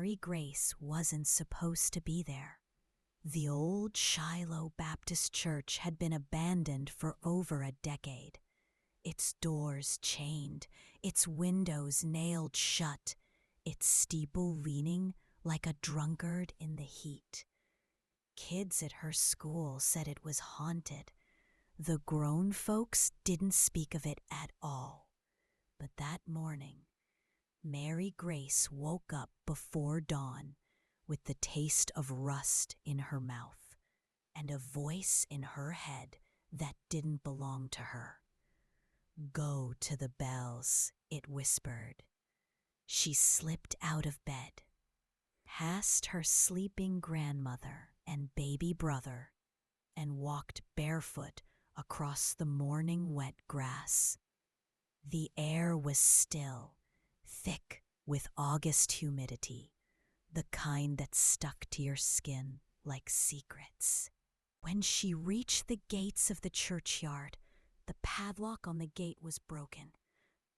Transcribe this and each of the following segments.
Mary Grace wasn't supposed to be there. The old Shiloh Baptist Church had been abandoned for over a decade. Its doors chained, its windows nailed shut, its steeple leaning like a drunkard in the heat. Kids at her school said it was haunted. The grown folks didn't speak of it at all. But that morning, Mary Grace woke up before dawn with the taste of rust in her mouth and a voice in her head that didn't belong to her. "Go to the bells," it whispered. She slipped out of bed, past her sleeping grandmother and baby brother, and walked barefoot across the morning wet grass. The air was still, thick with August humidity, the kind that stuck to your skin like secrets. When she reached the gates of the churchyard, the padlock on the gate was broken.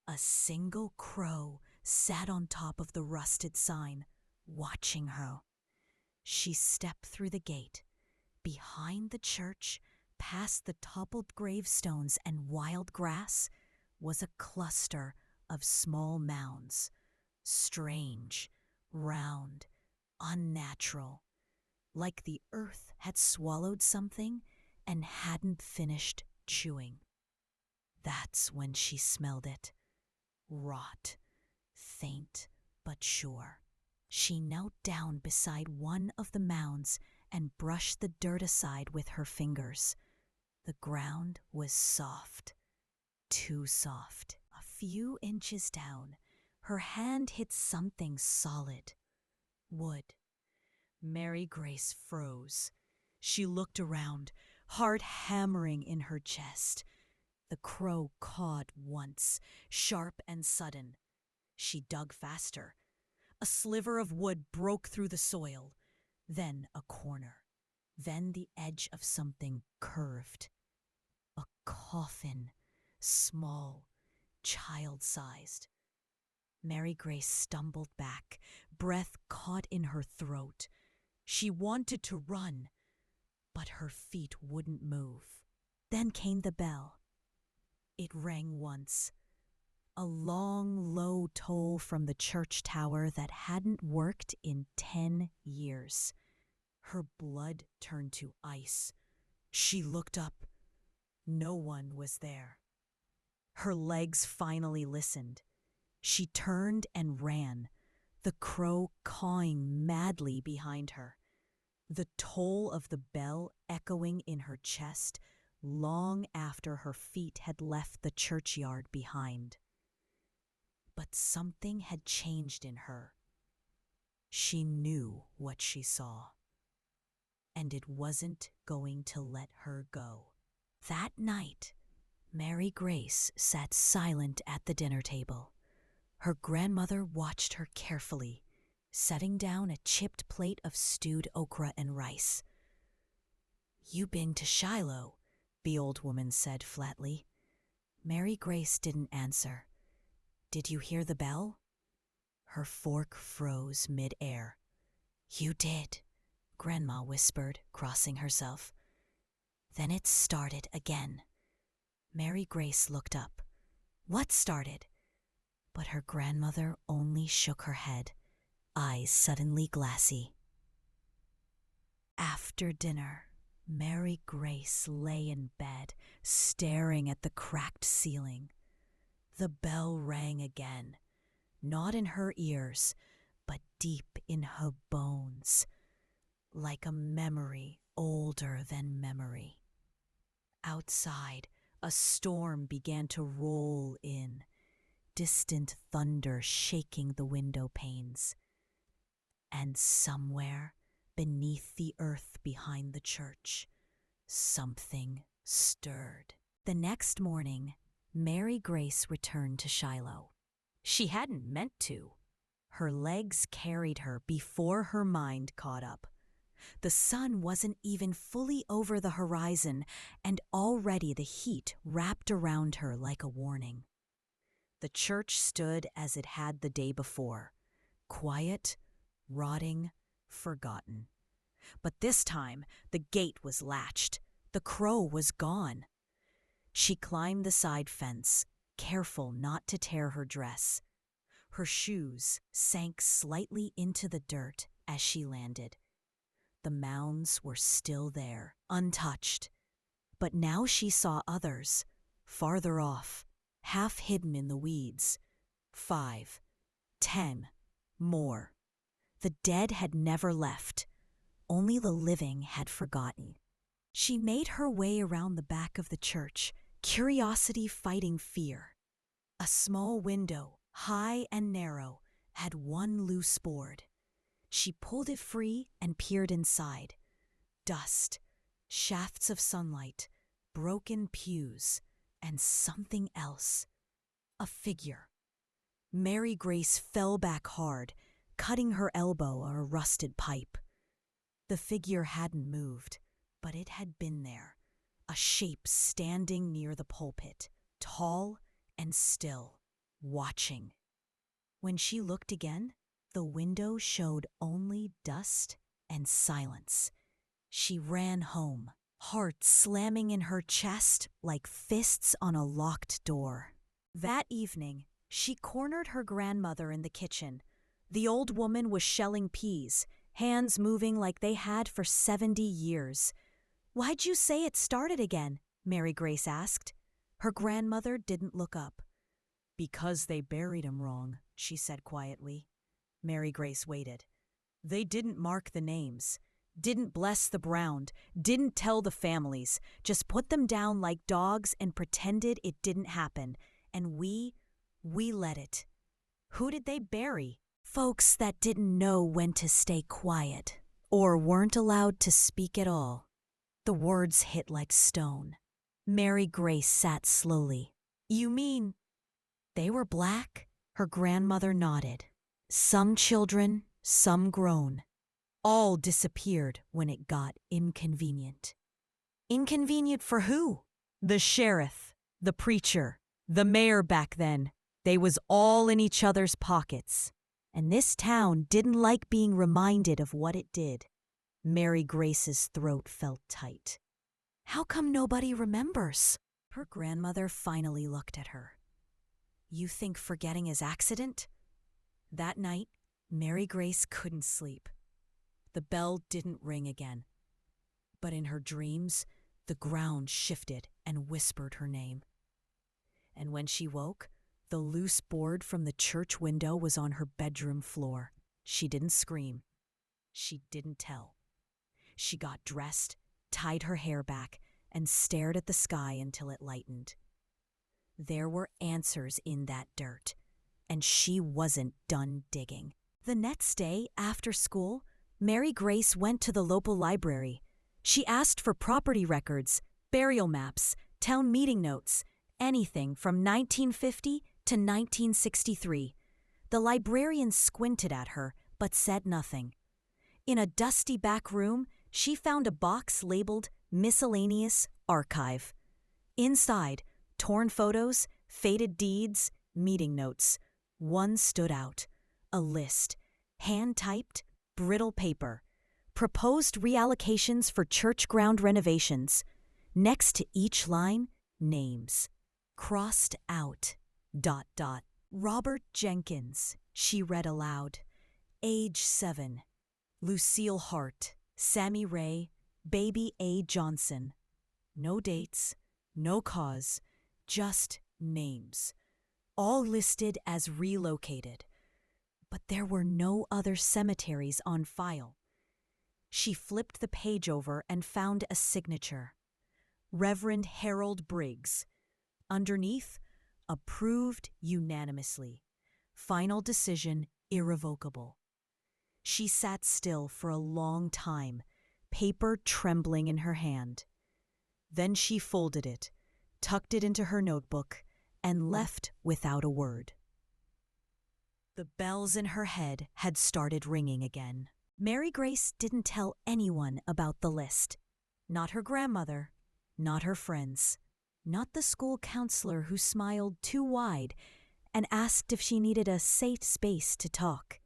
A single crow sat on top of the rusted sign, watching her. She stepped through the gate. Behind the church, past the toppled gravestones and wild grass, was a cluster of small mounds, strange, round, unnatural, like the earth had swallowed something and hadn't finished chewing. That's when she smelled it. Rot, faint but sure. She knelt down beside one of the mounds and brushed the dirt aside with her fingers. The ground was soft, too soft. A few inches down, her hand hit something solid. Wood. Mary Grace froze. She looked around, heart hammering in her chest. The crow cawed once, sharp and sudden. She dug faster. A sliver of wood broke through the soil. Then a corner. Then the edge of something curved. A coffin, small, child-sized. Mary Grace stumbled back, breath caught in her throat. She wanted to run, but her feet wouldn't move. Then came the bell. It rang once, a long, low toll from the church tower that hadn't worked in 10 years. Her blood turned to ice. She looked up. No one was there. Her legs finally listened. She turned and ran, the crow cawing madly behind her, the toll of the bell echoing in her chest long after her feet had left the churchyard behind. But something had changed in her. She knew what she saw, and it wasn't going to let her go. That night, Mary Grace sat silent at the dinner table. Her grandmother watched her carefully, setting down a chipped plate of stewed okra and rice. "You been to Shiloh?" the old woman said flatly. Mary Grace didn't answer. "Did you hear the bell?" Her fork froze mid-air. "You did," Grandma whispered, crossing herself. Then it started again. Mary Grace looked up. "What started?" But her grandmother only shook her head, eyes suddenly glassy. After dinner, Mary Grace lay in bed, staring at the cracked ceiling. The bell rang again, not in her ears, but deep in her bones, like a memory older than memory. Outside, a storm began to roll in, distant thunder shaking the window panes. And somewhere beneath the earth behind the church, something stirred. The next morning, Mary Grace returned to Shiloh. She hadn't meant to. Her legs carried her before her mind caught up. The sun wasn't even fully over the horizon, and already the heat wrapped around her like a warning. The church stood as it had the day before, quiet, rotting, forgotten. But this time, the gate was latched. The crow was gone. She climbed the side fence, careful not to tear her dress. Her shoes sank slightly into the dirt as she landed. The mounds were still there, untouched. But now she saw others, farther off, half hidden in the weeds. 5, 10, more. The dead had never left. Only the living had forgotten. She made her way around the back of the church, curiosity fighting fear. A small window, high and narrow, had one loose board. She pulled it free and peered inside. Dust, shafts of sunlight, broken pews, and something else. A figure. Mary Grace fell back hard, cutting her elbow on a rusted pipe. The figure hadn't moved, but it had been there, a shape standing near the pulpit, tall and still, watching. When she looked again, the window showed only dust and silence. She ran home, heart slamming in her chest like fists on a locked door. That evening, she cornered her grandmother in the kitchen. The old woman was shelling peas, hands moving like they had for 70 years. "Why'd you say it started again?" Mary Grace asked. Her grandmother didn't look up. "Because they buried him wrong," she said quietly. Mary Grace waited. "They didn't mark the names, didn't bless the ground, didn't tell the families, just put them down like dogs and pretended it didn't happen. And we let it." "Who did they bury?" "Folks that didn't know when to stay quiet, or weren't allowed to speak at all." The words hit like stone. Mary Grace sat slowly. "You mean they were black?" Her grandmother nodded. "Some children, some grown. All disappeared when it got inconvenient." "Inconvenient for who?" "The sheriff, the preacher, the mayor back then. They was all in each other's pockets. And this town didn't like being reminded of what it did." Mary Grace's throat felt tight. "How come nobody remembers?" Her grandmother finally looked at her. "You think forgetting is accident?" That night, Mary Grace couldn't sleep. The bell didn't ring again. But in her dreams, the ground shifted and whispered her name. And when she woke, the loose board from the church window was on her bedroom floor. She didn't scream. She didn't tell. She got dressed, tied her hair back, and stared at the sky until it lightened. There were answers in that dirt, and she wasn't done digging. The next day, after school, Mary Grace went to the local library. She asked for property records, burial maps, town meeting notes, anything from 1950 to 1963. The librarian squinted at her, but said nothing. In a dusty back room, she found a box labeled Miscellaneous Archive. Inside, torn photos, faded deeds, meeting notes. One stood out. A list, hand-typed, brittle paper. Proposed reallocations for church ground renovations. Next to each line, names. Crossed out. ... Robert Jenkins, she read aloud. Age 7. Lucille Hart, Sammy Ray, Baby A. Johnson. No dates, no cause, just names. All listed as relocated. But there were no other cemeteries on file. She flipped the page over and found a signature. Reverend Harold Briggs. Underneath, approved unanimously. Final decision irrevocable. She sat still for a long time, paper trembling in her hand. Then she folded it, tucked it into her notebook, and left without a word. The bells in her head had started ringing again. Mary Grace didn't tell anyone about the list. Not her grandmother, not her friends, not the school counselor who smiled too wide and asked if she needed a safe space to talk.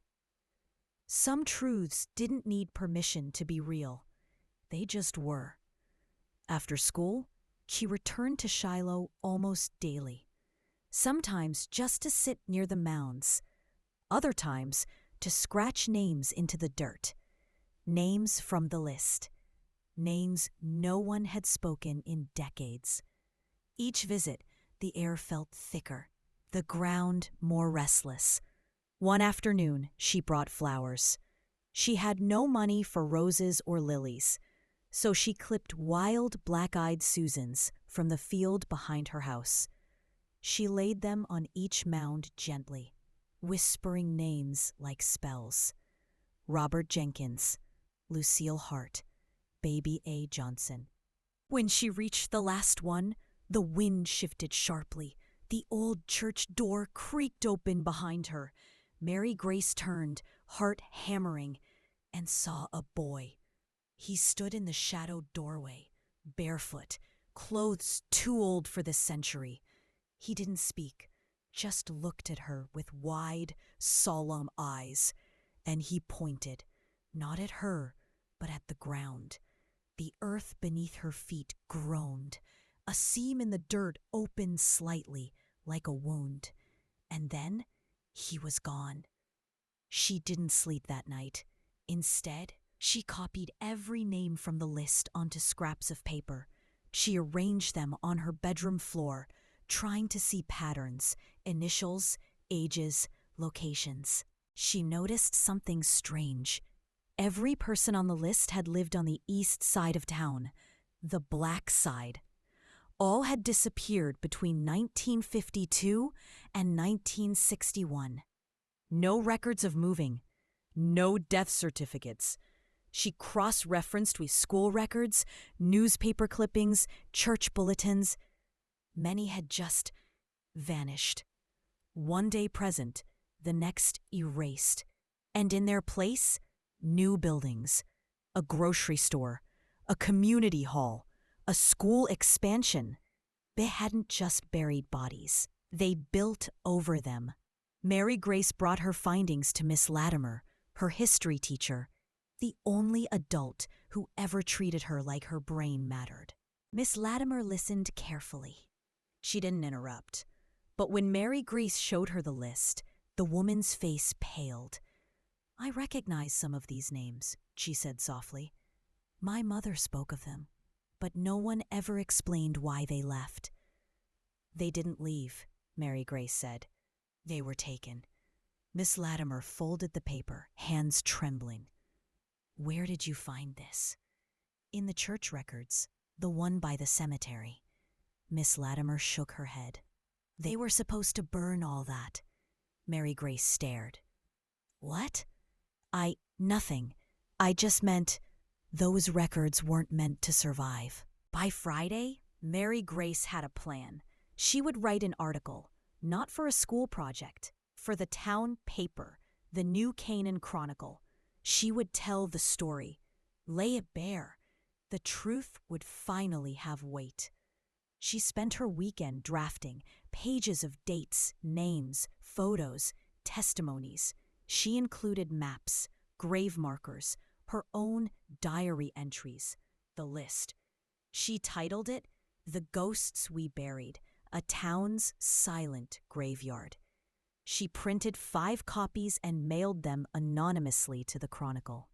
Some truths didn't need permission to be real. They just were. After school, she returned to Shiloh almost daily. Sometimes just to sit near the mounds. Other times to scratch names into the dirt. Names from the list. Names no one had spoken in decades. Each visit, the air felt thicker, the ground more restless. One afternoon, she brought flowers. She had no money for roses or lilies, so she clipped wild black-eyed Susans from the field behind her house. She laid them on each mound gently, whispering names like spells. Robert Jenkins, Lucille Hart, Baby A. Johnson. When she reached the last one, the wind shifted sharply. The old church door creaked open behind her. Mary Grace turned, heart hammering, and saw a boy. He stood in the shadowed doorway, barefoot, clothes too old for this century. He didn't speak, just looked at her with wide, solemn eyes. And he pointed, not at her, but at the ground. The earth beneath her feet groaned. A seam in the dirt opened slightly, like a wound. And then he was gone. She didn't sleep that night. Instead, she copied every name from the list onto scraps of paper. She arranged them on her bedroom floor, trying to see patterns, initials, ages, locations. She noticed something strange. Every person on the list had lived on the east side of town, the black side. All had disappeared between 1952 and 1961. No records of moving, no death certificates. She cross-referenced with school records, newspaper clippings, church bulletins. Many had just vanished. One day present, the next erased. And in their place, new buildings, a grocery store, a community hall, a school expansion. They hadn't just buried bodies. They built over them. Mary Grace brought her findings to Miss Latimer, her history teacher, the only adult who ever treated her like her brain mattered. Miss Latimer listened carefully. She didn't interrupt. But when Mary Grace showed her the list, the woman's face paled. "I recognize some of these names," she said softly. "My mother spoke of them, but no one ever explained why they left." "They didn't leave," Mary Grace said. "They were taken." Miss Latimer folded the paper, hands trembling. "Where did you find this?" "In the church records, the one by the cemetery." Miss Latimer shook her head. "They were supposed to burn all that." Mary Grace stared. "What?" Nothing. I just meant those records weren't meant to survive." By Friday, Mary Grace had a plan. She would write an article, not for a school project, for the town paper, the New Canaan Chronicle. She would tell the story, lay it bare. The truth would finally have weight. She spent her weekend drafting pages of dates, names, photos, testimonies. She included maps, grave markers, her own diary entries, the list. She titled it, "The Ghosts We Buried, a Town's Silent Graveyard." She printed 5 copies and mailed them anonymously to the Chronicle.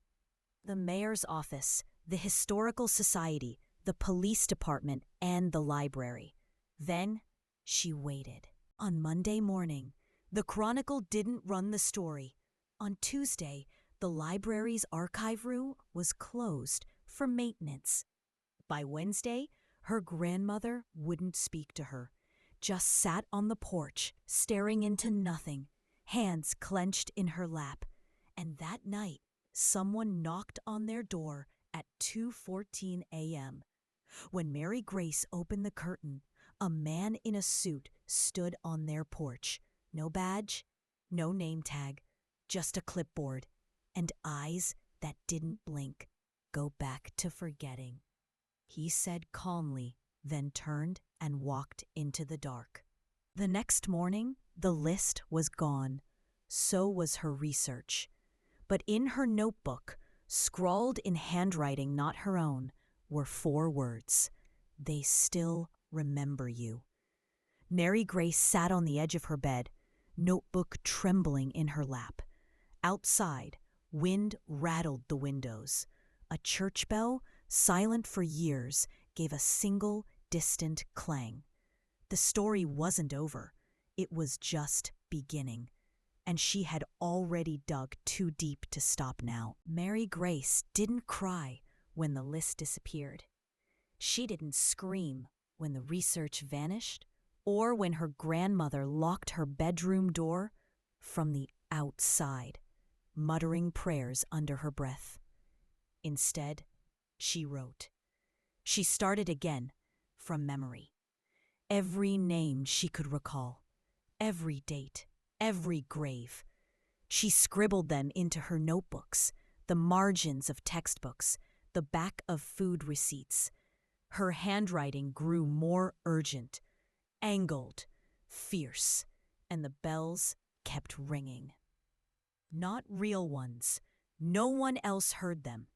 The mayor's office, the historical society, the police department, and the library. Then she waited. On Monday morning, the Chronicle didn't run the story. On Tuesday, the library's archive room was closed for maintenance. By Wednesday, her grandmother wouldn't speak to her, just sat on the porch, staring into nothing, hands clenched in her lap. And that night, someone knocked on their door at 2:14 a.m. When Mary Grace opened the curtain, a man in a suit stood on their porch. No badge, no name tag, just a clipboard, and eyes that didn't blink. "Go back to forgetting," he said calmly, then turned and walked into the dark. The next morning, the list was gone. So was her research. But in her notebook, scrawled in handwriting not her own, were 4 words. They still remember you. Mary Grace sat on the edge of her bed, notebook trembling in her lap. Outside, wind rattled the windows. A church bell, silent for years, gave a single, distant clang. The story wasn't over. It was just beginning. And she had already dug too deep to stop now. Mary Grace didn't cry when the list disappeared. She didn't scream when the research vanished, or when her grandmother locked her bedroom door from the outside, muttering prayers under her breath. Instead, she wrote. She started again, from memory. Every name she could recall, every date, every grave. She scribbled them into her notebooks, the margins of textbooks, the back of food receipts. Her handwriting grew more urgent, angled, fierce, and the bells kept ringing. Not real ones. No one else heard them,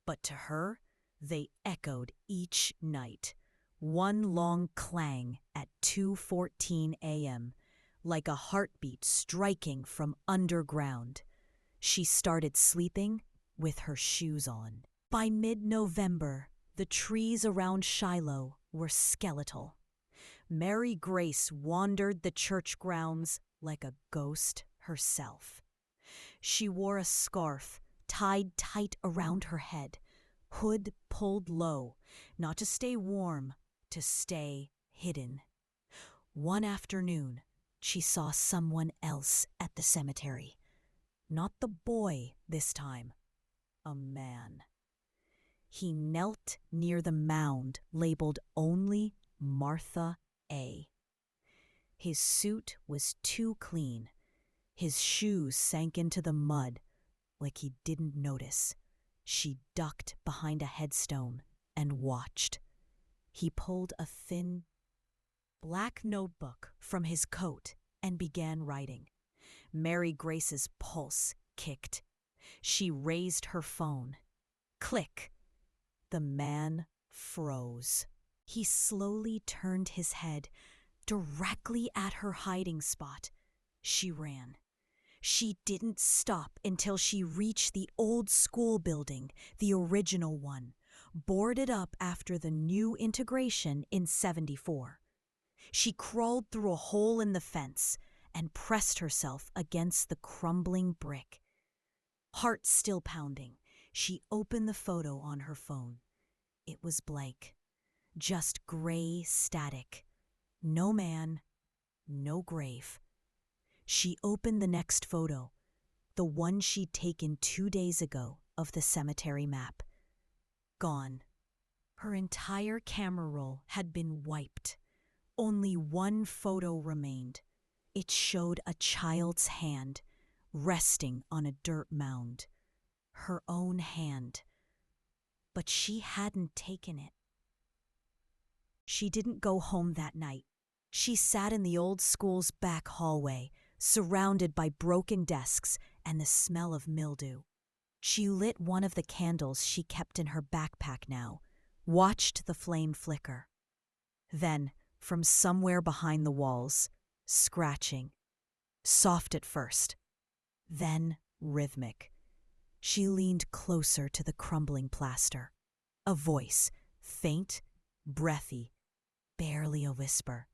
but to her, they echoed each night, one long clang at 2:14 a.m., like a heartbeat striking from underground. She started sleeping with her shoes on. By mid-November, the trees around Shiloh were skeletal. Mary Grace wandered the church grounds like a ghost herself. She wore a scarf tied tight around her head, hood pulled low, not to stay warm, to stay hidden. One afternoon, she saw someone else at the cemetery. Not the boy this time, a man. He knelt near the mound labeled only Martha A. His suit was too clean. His shoes sank into the mud like he didn't notice. She ducked behind a headstone and watched. He pulled a thin, black notebook from his coat and began writing. Mary Grace's pulse kicked. She raised her phone. Click. The man froze. He slowly turned his head directly at her hiding spot. She ran. She didn't stop until she reached the old school building, the original one, boarded up after the new integration in '74. She crawled through a hole in the fence and pressed herself against the crumbling brick. Heart still pounding, she opened the photo on her phone. It was blank, just gray static. No man, no grave. She opened the next photo, the one she'd taken 2 days ago of the cemetery map. Gone. Her entire camera roll had been wiped. Only one photo remained. It showed a child's hand resting on a dirt mound. Her own hand. But she hadn't taken it. She didn't go home that night. She sat in the old school's back hallway, surrounded by broken desks and the smell of mildew. She lit one of the candles she kept in her backpack now, watched the flame flicker. Then, from somewhere behind the walls, scratching. Soft at first, then rhythmic. She leaned closer to the crumbling plaster. A voice, faint, breathy, barely a whisper,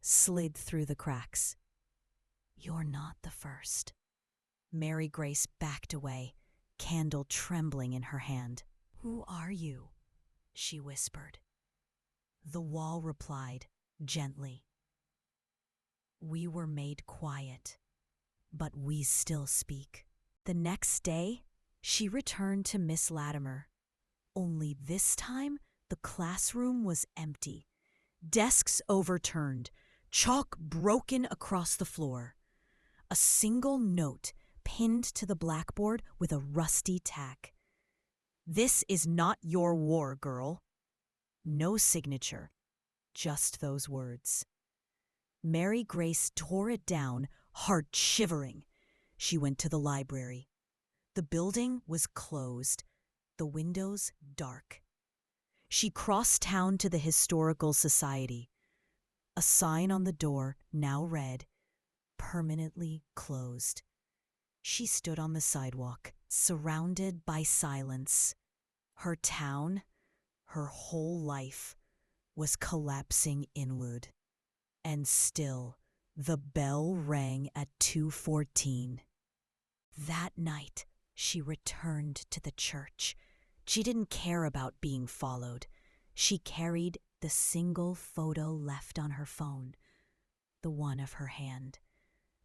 slid through the cracks. "You're not the first." Mary Grace backed away, candle trembling in her hand. "Who are you?" she whispered. The wall replied, gently. "We were made quiet, but we still speak." The next day, she returned to Miss Latimer. Only this time, the classroom was empty. Desks overturned, chalk broken across the floor. A single note pinned to the blackboard with a rusty tack. "This is not your war, girl." No signature, just those words. Mary Grace tore it down, heart shivering. She went to the library. The building was closed, the windows dark. She crossed town to the Historical Society. A sign on the door now read, "Permanently closed." She stood on the sidewalk, surrounded by silence. Her town, her whole life, was collapsing inward. And still, the bell rang at 2:14. That night, she returned to the church. She didn't care about being followed. She carried the single photo left on her phone, the one of her hand.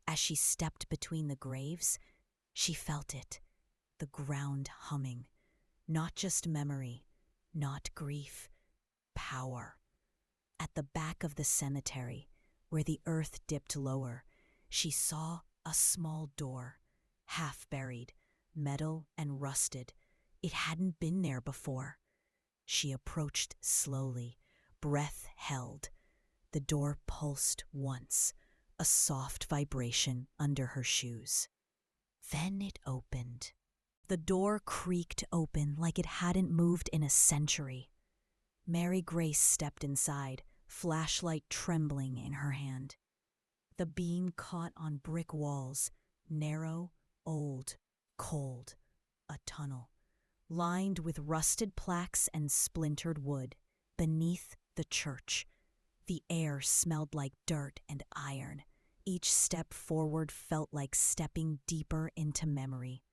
As she stepped between the graves, she felt it, the ground humming. Not just memory, not grief, power. At the back of the cemetery, where the earth dipped lower, she saw a small door, half buried, metal and rusted. It hadn't been there before. She approached slowly, breath held. The door pulsed once, a soft vibration under her shoes. Then it opened. The door creaked open like it hadn't moved in a century. Mary Grace stepped inside, flashlight trembling in her hand. The beam caught on brick walls, narrow, old, cold. A tunnel, lined with rusted plaques and splintered wood, beneath the church. The air smelled like dirt and iron. Each step forward felt like stepping deeper into memory.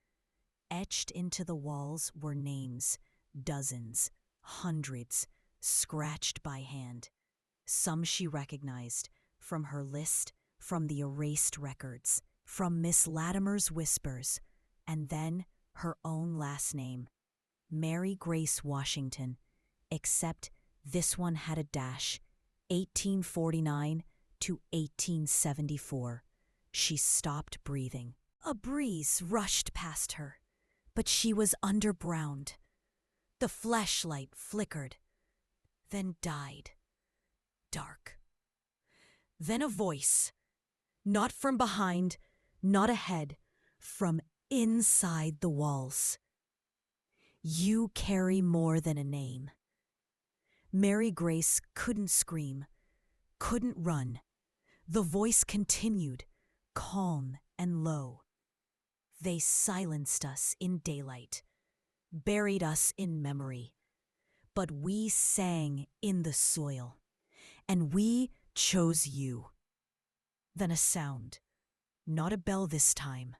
Etched into the walls were names, dozens, hundreds, scratched by hand. Some she recognized, from her list, from the erased records, from Miss Latimer's whispers, and then her own last name, Mary Grace Washington, except this one had a dash, 1849 to 1874. She stopped breathing. A breeze rushed past her, but she was underground. The flashlight flickered, then died. Dark. Then a voice, not from behind, not ahead, from inside the walls. "You carry more than a name." Mary Grace couldn't scream, couldn't run. The voice continued, calm and low. "They silenced us in daylight, buried us in memory, but we sang in the soil, and we chose you." Then a sound, not a bell this time,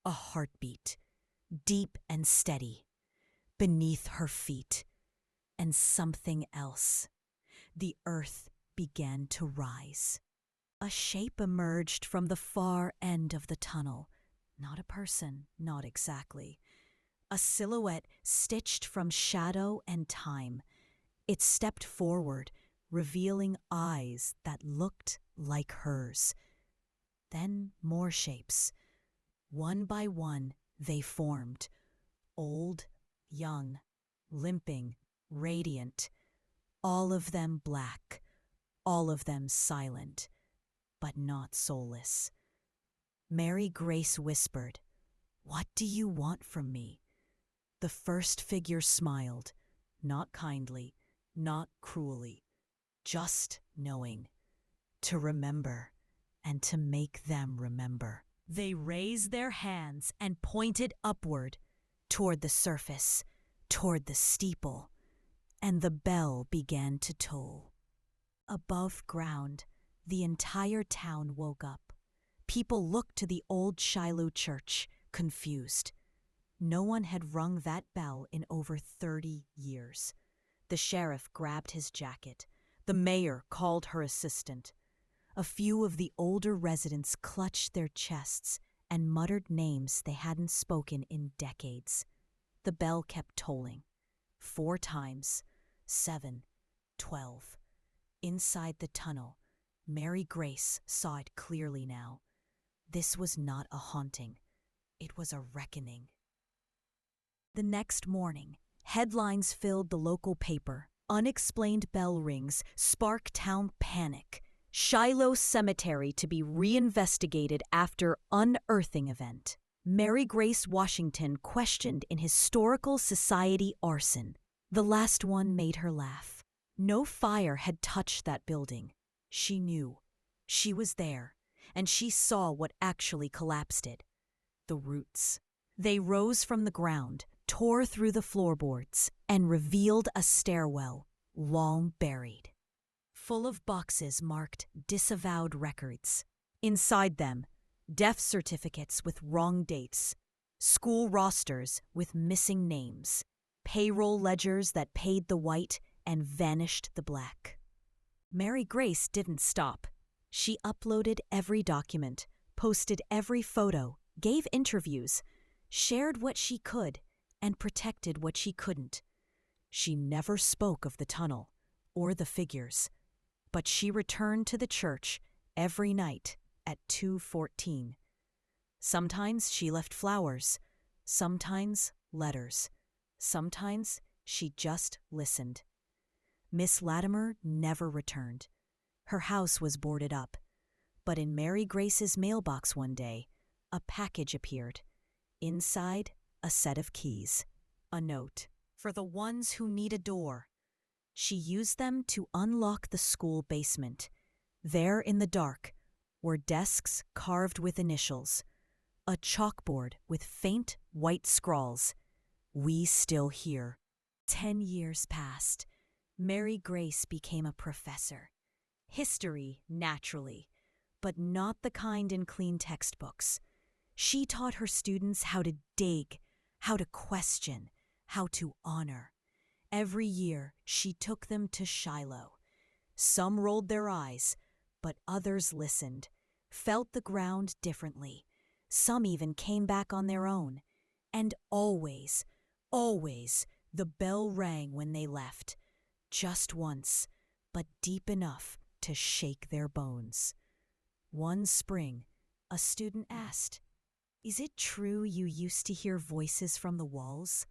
a heartbeat, deep and steady, beneath her feet, and something else. The earth began to rise. A shape emerged from the far end of the tunnel. Not a person, not exactly. A silhouette stitched from shadow and time. It stepped forward, revealing eyes that looked like hers. Then more shapes. One by one, they formed. Old, young, limping, radiant. All of them black, all of them silent, but not soulless. Mary Grace whispered, "What do you want from me?" The first figure smiled, not kindly, not cruelly, just knowing. To remember, and to make them remember. They raised their hands and pointed upward, toward the surface, toward the steeple, and the bell began to toll. Above ground, the entire town woke up. People looked to the old Shiloh church, confused. No one had rung that bell in over 30 years. The sheriff grabbed his jacket. The mayor called her assistant. A few of the older residents clutched their chests and muttered names they hadn't spoken in decades. The bell kept tolling. 4 times, 7, 12. Inside the tunnel, Mary Grace saw it clearly now. This was not a haunting. It was a reckoning. The next morning, headlines filled the local paper. Unexplained bell rings spark town panic. Shiloh Cemetery to be reinvestigated after unearthing event. Mary Grace Washington questioned in Historical Society arson. The last one made her laugh. No fire had touched that building. She knew. She was there, and she saw what actually collapsed it. The roots. They rose from the ground, tore through the floorboards, and revealed a stairwell, long buried, full of boxes marked disavowed records. Inside them, death certificates with wrong dates, school rosters with missing names, payroll ledgers that paid the white and vanished the black. Mary Grace didn't stop. She uploaded every document, posted every photo, gave interviews, shared what she could, and protected what she couldn't. She never spoke of the tunnel or the figures, but she returned to the church every night at 2:14. Sometimes she left flowers, sometimes letters, sometimes she just listened. Miss Latimer never returned. Her house was boarded up, but in Mary Grace's mailbox one day, a package appeared. Inside, a set of keys. A note. For the ones who need a door. She used them to unlock the school basement. There in the dark were desks carved with initials, a chalkboard with faint white scrawls. We still here. 10 years passed. Mary Grace became a professor. History, naturally, but not the kind in clean textbooks. She taught her students how to dig, how to question, how to honor. Every year, she took them to Shiloh. Some rolled their eyes, but others listened, felt the ground differently. Some even came back on their own. And always, always, the bell rang when they left. Just once, but deep enough to shake their bones. One spring, a student asked, "Is it true you used to hear voices from the walls?"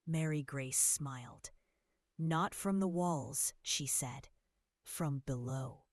Mary Grace smiled. "Not from the walls," she said, "from below."